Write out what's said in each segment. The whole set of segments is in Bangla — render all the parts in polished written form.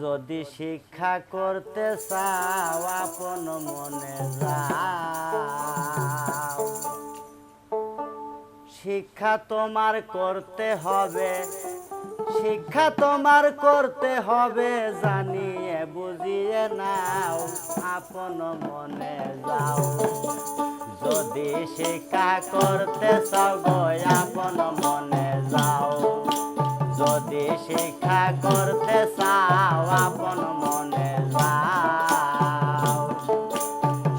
যদি শিক্ষা করতে চাও আপন মনে যাও, শিক্ষা তোমার করতে হবে, শিক্ষা তোমার করতে হবে, জানিয়ে বুঝিয়ে নাও আপন মনে যাও। যদি শিক্ষা করতে চাও গো আপন মনে যাও, যদি শিক্ষা করতে চাও আপন মনে যাও।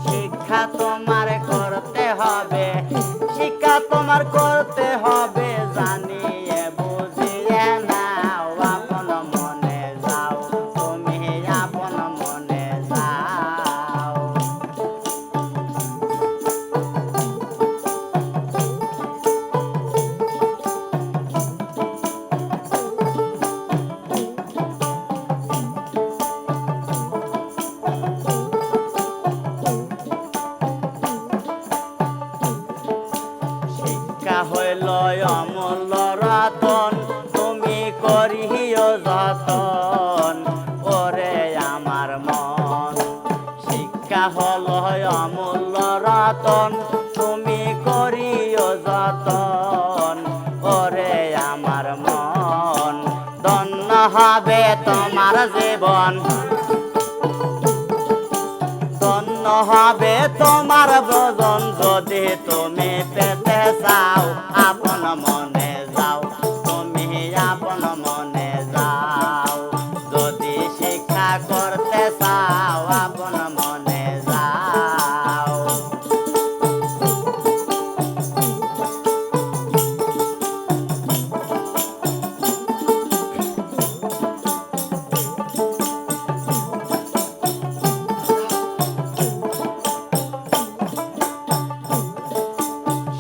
শিক্ষা তোমার করতে হবে, শিক্ষা তোমার করতে হবে, জানিয়ে বুঝিয়ে নাও আপন মনে যাও, তুমি আপন মনে যাও। শিক্ষা হইল অমূল্য রতন, তুমি করিও যতন ওরে আমার মন। শিক্ষা হল অমূল্য রতন, তুমি করিও যতন ওরে আমার মন। ধন্য হবে তোমার জীবন, ধন্য হবে তোমার ভজন, যদি তুমি পেতে চাও আপন মনে যাও, তুমি আপন মনে যাও। যদি শিক্ষা করতে চাও আপন মনে যাও।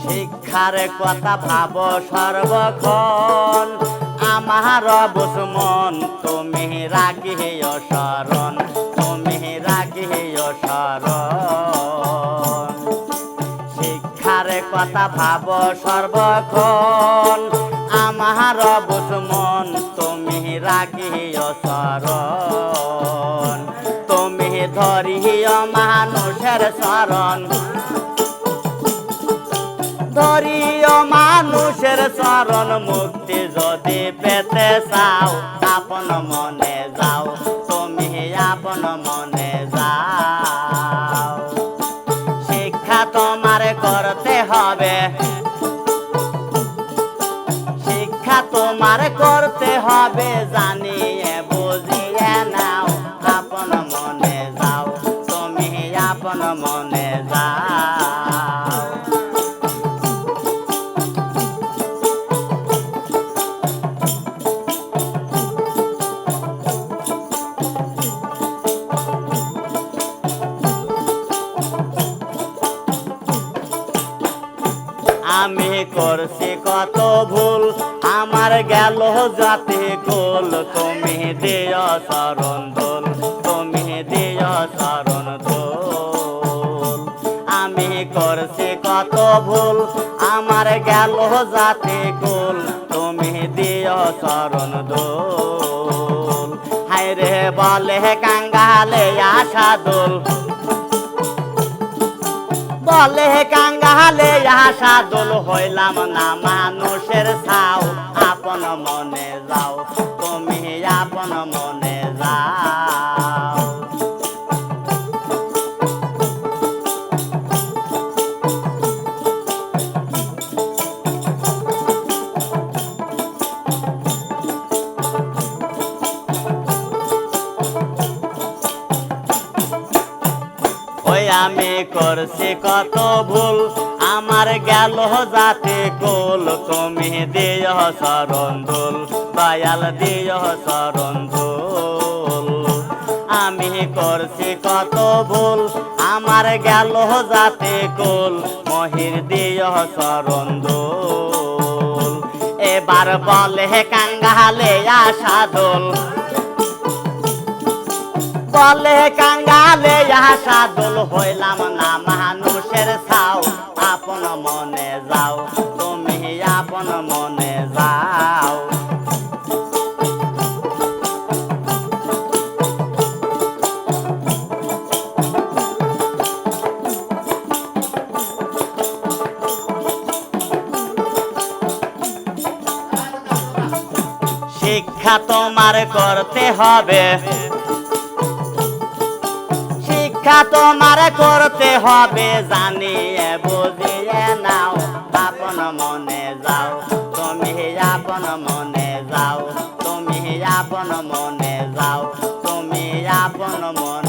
শিক্ষার কথা ভাব সর্বক্ষণ, আমার বুঝমন তুমি রাখিও শরণ, তুমি রাখিও শরণ। শিক্ষার কথা ভাব সর্বক্ষণ, আমার বুঝমন তুমি রাখিও শরণ। তুমি ধরিও মানুষের শরণ, ধরিও মানুষের চরণ, মুক্তি যদি পেতে চাও আপন মনে যাও, তুমি আপন মনে যাও। শিক্ষা তোমার করতে হবে, শিক্ষা তোমার করতে হবে, জানিয়ে বুঝিয়ে নাও আপন মনে যাও, তুমি আপন মনে যাও। আমি করছি কত ভুল, আমার গেল জাতি কুল, তুমি দিও শরণ দোল, তুমি দিও শরণ দোল। আমি করছি কত ভুল, আমার গেল জাতি কুল, তুমি দিও শরণ দোল। হায়রে বলে কাঙ্গালে আশা দোল, বলে কাঙ্গালে আশা দোল, হইলাম না মানুষের ছাও আপন মনে যাও, তুমি আপন মনে যাও। ওই আমি করছি কত ভুল, আমার গেল জাতি কুল, তুমি দিও শরণ দোল, দয়াল দিও শরণ দোল। আমি করছি কত ভুল, আমার গেল জাতি কুল, মহির দিও শরণ দোল। এবার বলে কাঙ্গালে আশা দোল, বলে কাঙ্গালে আশা দোল, হইলাম না মানুষের ছাও আপন মনে যাও, তুমি আপন মনে যাও। শিক্ষা তোমার করতে হবে, শিক্ষা তোমার করতে হবে, জানিয়ে বুঝিয়ে নাও, আপন মনে যাও, তুমি আপন মনে যাও, তুমি আপন মনে যাও, তুমি আপন মনে